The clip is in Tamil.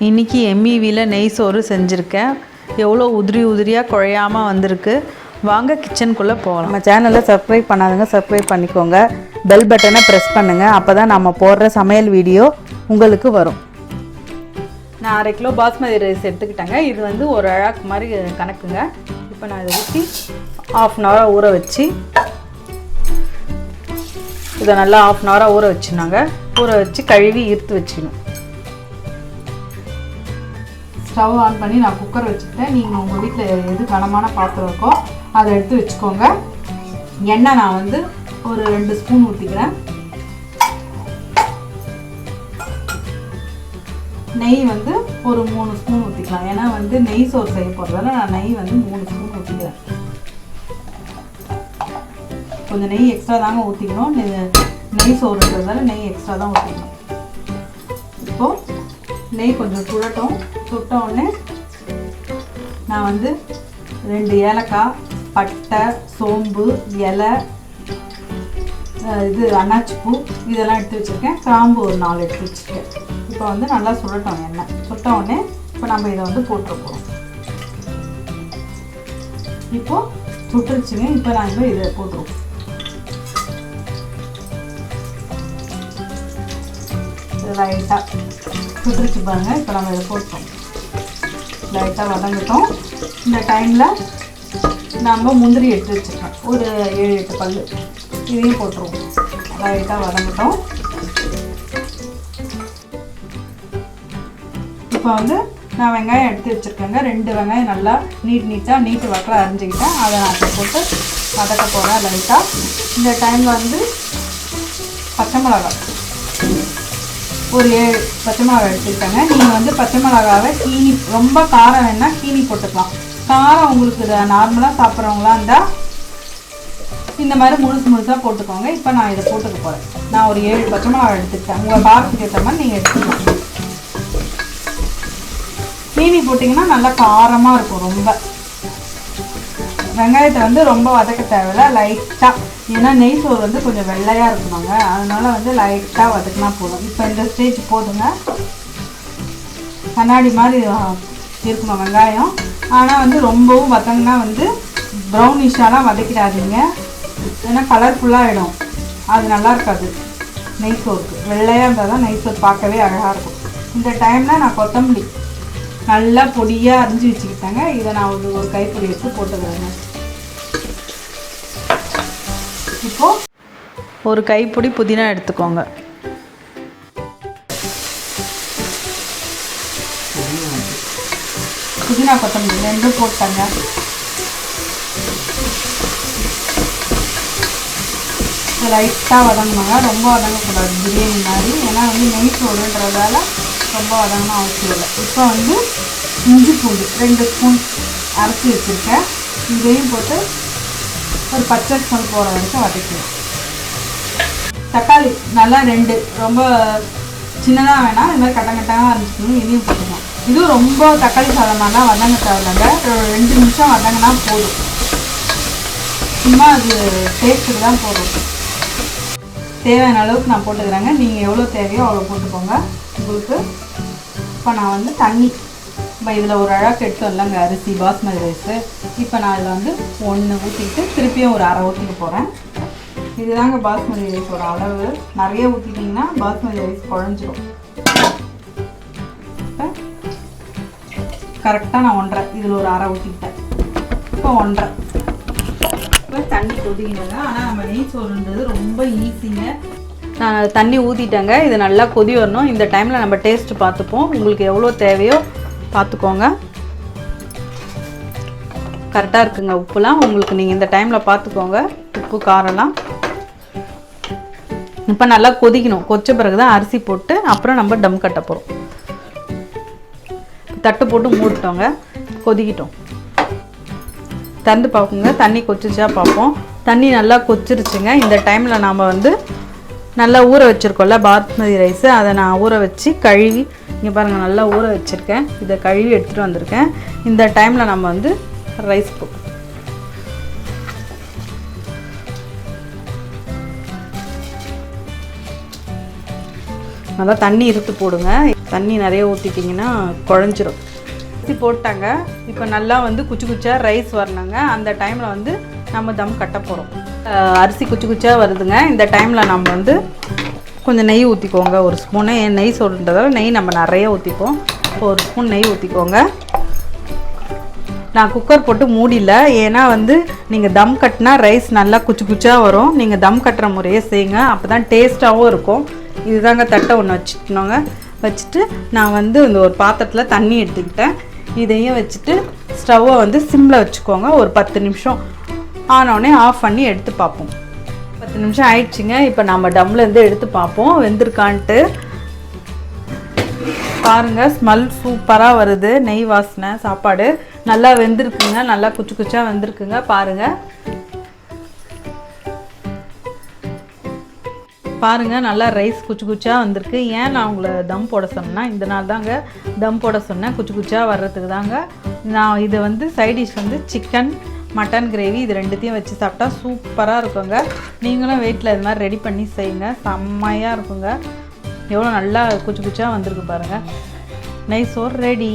இன்றைக்கி எம்இவியில் நெய் சோறு செஞ்சுருக்கேன். எவ்வளோ உதிரி உதிரியாக குழையாமல் வந்திருக்கு. வாங்க கிச்சனுக்குள்ளே போகலாம். நம்ம சேனலை சப்ஸ்கிரைப் பண்ணாதுங்க, சப்ஸ்கிரைப் பண்ணிக்கோங்க. பெல் பட்டனை ப்ரெஸ் பண்ணுங்கள். அப்போ தான் நம்ம போடுற சமையல் வீடியோ உங்களுக்கு வரும். நான் 1/2 கிலோ பாஸ்மதி ரைஸ் எடுத்துக்கிட்டேங்க. இது வந்து ஒரு அழாக்கு மாதிரி கணக்குங்க. இப்போ நான் இதை ஊற்றி 1/2 அன் ஹவர் ஊற வச்சு இதை நல்லா 1/2 அன் ஹவராக ஊற வச்சுனாங்க. ஊற வச்சு கழுவி ஈர்த்து வச்சுக்கணும். ஸ்டவ் ஆன் பண்ணி நான் குக்கர் வச்சுக்கிட்டேன். நீங்கள் உங்கள் வீட்டில் எது கனமான பாத்திரம் இருக்கோ அதை எடுத்து வச்சுக்கோங்க. எண்ணெய் நான் வந்து ஒரு 2 ஸ்பூன் ஊற்றிக்கிறேன். நெய் வந்து ஒரு 3 ஸ்பூன் ஊற்றிக்கலாம். ஏன்னா வந்து நெய் சோறு செய்ய போகிறதால நான் நெய் வந்து 3 ஸ்பூன் ஊற்றிக்கிறேன். கொஞ்சம் நெய் எக்ஸ்ட்ரா தாங்க ஊற்றிக்கணும். நெய் சோறுன்றதால நெய் எக்ஸ்ட்ரா தான் ஊற்றிக்கணும். இப்போது நெய் கொஞ்சம் சுடட்டும். சுட்ட உடனே நான் வந்து 2 ஏலக்காய், பட்டை, சோம்பு, இலை, இது அன்னாச்சிப்பூ இதெல்லாம் எடுத்து வச்சுருக்கேன். கிராம்பு ஒரு 4 எடுத்து வச்சுருக்கேன். இப்போ வந்து நல்லா சுடட்டும் எண்ணெய். சுட்ட உடனே இப்போ நம்ம இதை வந்து போட்டுருப்போம். இப்போது சுட்டுருச்சுங்க. இப்போ நாங்கள் இதை போட்டுருவோம். லைட்டாக சுட்டுருச்சு பாருங்கள். இப்போ நம்ம இதை போட்டோம். லைட்டாக வதங்கட்டும். இந்த டைமில் நம்ம முந்திரி எடுத்து வச்சுருக்கோம். ஒரு 7-8 பல் இதையும் போட்டுருவோம். லைட்டாக வதங்கட்டும். இப்போ வந்து நான் வெங்காயம் எடுத்து வச்சுருக்கேங்க. 2 வெங்காயம் நல்லா நீட்டு வாக்கில் அரிஞ்சிக்கிட்டேன். அதை நான் இப்போ போட்டு வதக்க போகிறேன் லைட்டாக. இந்த டைமில் வந்து பச்சை மிளகாய் ஒரு 7 பச்சை மிளகாய் எடுத்துக்கிட்டாங்க. நீங்கள் வந்து பச்சை மிளகாவை கீனி, ரொம்ப காரம் வேணால் கீனி போட்டுக்கலாம். காரம் உங்களுக்கு நார்மலாக சாப்பிட்றவங்களா இருந்தால் இந்த மாதிரி முழுசாக போட்டுக்கோங்க. இப்போ நான் இதை போட்டுக்க போகிறேன். நான் ஒரு 7 பச்சை மிளகாய் எடுத்துக்கிட்டேன். உங்கள் காரத்துக்கு ஏற்ற மாதிரி நீங்கள் எடுத்துக்கலாம். கீனி போட்டிங்கன்னா நல்லா காரமாக இருக்கும். ரொம்ப வெங்காயத்தை வந்து ரொம்ப வதக்க தேவையில்ல, லைட்டாக. ஏன்னா நெய் சோறு வந்து கொஞ்சம் வெள்ளையாக இருக்கணுங்க. அதனால் வந்து லைட்டாக வதக்கினா போதும். இப்போ இந்த ஸ்டேஜ் போதுங்க. கண்ணாடி மாதிரி இருக்கணும் வெங்காயம். ஆனால் வந்து ரொம்பவும் வதங்கினா வந்து ப்ரௌனிஷாலாம் வதக்கிடாதீங்க. ஏன்னா கலர்ஃபுல்லாகிடும். அது நல்லா இருக்காது நெய் சோறுக்கு. வெள்ளையாக இருந்தால் தான் நெய் சோறு பார்க்கவே அழகாக இருக்கும். இந்த டைமில் நான் கொத்தமல்லி நல்லா பொடியாக அரிஞ்சு வச்சுக்கிட்டேங்க. இதை நான் ஒரு கைப்பொடி எடுத்து போட்டுக்கிறேங்க. இப்போது ஒரு கைப்பொடி புதினா எடுத்துக்கோங்க. புதினா கொத்தமல்லி 2 போட்டாங்க. லைட்டாக வதங்கணுங்க. ரொம்ப வதங்கக்கூடாது பிரியாணி மாதிரி. ஏன்னா வந்து நெய் சோறுன்றதால ரொம்ப வதங்கணும் அவசியம் இல்லை. இப்போ வந்து இஞ்சி பூண்டு 2 ஸ்பூன் அரைச்சி வச்சுருக்கேன். இதையும் போட்டு ஒரு பச்சை ஸ்பூன் போகிற வரைக்கும் வதக்கணும். தக்காளி நல்லா 2, ரொம்ப சின்னதாக வேணாம், இது மாதிரி கட்டங்கட்டாக அரைச்சிக்கணும். இதையும் போட்டுக்கணும். இதுவும் ரொம்ப தக்காளி சாதம்லாம் வதங்க தேவையில்லைங்க. 2 நிமிஷம் வதங்கினா போதும். சும்மா அது டேஸ்ட்டுக்கு தான் போதும். தேவையான அளவுக்கு நான் போட்டுக்கிறேங்க. நீங்கள் எவ்வளோ தேவையோ அவ்வளோ போட்டுக்கோங்க உங்களுக்கு. இப்போ நான் வந்து தண்ணி இப்போ இதில் ஒரு அழகாக எடுத்தோம் இல்லைங்க அரிசி பாஸ்மதி ரைஸு. இப்போ நான் இதில் வந்து 1 ஊற்றிக்கிட்டு திருப்பியும் ஒரு 1/2 ஊற்றிக்க போகிறேன். இதுதாங்க பாஸ்மதி ரைஸோட அளவு. நிறைய ஊற்றிட்டிங்கன்னா பாஸ்மதி ரைஸ் குழஞ்சிடும். இப்போ கரெக்டாக நான் 1/2, இதில் ஒரு 1/2 ஊற்றிக்கிட்டேன். இப்போ 1/2. இப்போ தண்ணி கொதிக்கணுங்க. ஆனால் நம்ம நெய் சோறுன்றது ரொம்ப ஈஸிங்க. நான் தண்ணி ஊற்றிட்டேங்க. இது நல்லா கொதி வரணும். இந்த டைமில் நம்ம டேஸ்ட்டு பார்த்துப்போம். உங்களுக்கு எவ்வளோ தேவையோ பார்த்துக்கோங்க. கரெக்டாக இருக்குங்க உப்புலாம். உங்களுக்கு நீங்கள் இந்த டைமில் பார்த்துக்கோங்க உப்பு காரம்லாம். இப்போ நல்லா கொதிக்கணும். கொதிச்ச பிறகு தான் அரிசி போட்டு அப்புறம் நம்ம டம் கட்ட போகிறோம். தட்டு போட்டு மூடிட்டோங்க. கொதிக்கிட்டோம். திறந்து பார்ப்போங்க. தண்ணி கொச்சிச்சா பார்ப்போம். தண்ணி நல்லா கொச்சிருச்சுங்க. இந்த டைமில் நாம் வந்து நல்லா ஊற வச்சுருக்கோம்ல பாஸ்மதி ரைஸு, அதை நான் ஊற வச்சு கழுவி, இங்கே பாருங்கள் நல்லா ஊற வச்சுருக்கேன். இதை கழுவி எடுத்துகிட்டு வந்திருக்கேன். இந்த டைமில் நம்ம வந்து ரைஸ் நல்லா தண்ணி இருத்து போடுங்க. தண்ணி நிறைய ஊற்றிட்டிங்கன்னா குழஞ்சிரும். அரிசி போட்டாங்க. இப்போ நல்லா வந்து குச்சி குச்சியாக ரைஸ் வரணுங்க. அந்த டைமில் வந்து நம்ம தம் கட்ட போகிறோம். அரிசி குச்சி குச்சியாக வருதுங்க. இந்த டைமில் நம்ம வந்து கொஞ்சம் நெய் ஊற்றிக்கோங்க. ஒரு ஸ்பூனு நெய் சொல்கிறதால நெய் நம்ம நிறைய ஊற்றிப்போம். ஒரு ஸ்பூன் நெய் ஊற்றிக்கோங்க. நான் குக்கர் போட்டு மூடில, ஏன்னா வந்து நீங்கள் தம் கட்டினா ரைஸ் நல்லா குச்சி குச்சியாக வரும். நீங்கள் தம் கட்டுற முறையே செய்யுங்க, அப்போ தான் டேஸ்ட்டாகவும் இருக்கும். இதுதாங்க தட்டை ஒன்று வச்சுக்கணுங்க. வச்சுட்டு நான் வந்து இந்த ஒரு பாத்திரத்தில் தண்ணி எடுத்துக்கிட்டேன். இதையும் வச்சுட்டு ஸ்டவ்வை வந்து சிம்மில் வச்சுக்கோங்க. ஒரு 10 நிமிஷம் ஆனோடனே ஆஃப் பண்ணி எடுத்து பார்ப்போம். 10 நிமிஷம் ஆயிடுச்சுங்க. இப்போ நம்ம டம்லேருந்து எடுத்து பார்ப்போம் வெந்திருக்கான்ட்டு. பாருங்கள், ஸ்மெல் சூப்பராக வருது. நெய் வாசனை. சாப்பாடு நல்லா வெந்திருக்குங்க. நல்லா குச்சி குச்சியாக வெந்திருக்குங்க. பாருங்கள் பாருங்கள் நல்லா ரைஸ் குச்சி குச்சியாக வந்திருக்கு. ஏன் நான் உங்களை தம் போட சொன்னேன்னா, இந்த நாள் தாங்க தம் போட சொன்னேன். குச்சி குச்சியாக வர்றதுக்கு தாங்க. நான் இது வந்து சைடிஷ் வந்து சிக்கன் மட்டன் கிரேவி, இது ரெண்டுத்தையும் வச்சு சாப்பிட்டா சூப்பராக இருக்குங்க. நீங்களும் வீட்டில் இது மாதிரி ரெடி பண்ணி செய்யுங்க. செம்மையாக இருக்குங்க. எவ்வளோ நல்லா குச்சி குச்சியாக வந்திருக்கு பாருங்கள். நெய் சோறு ரெடி.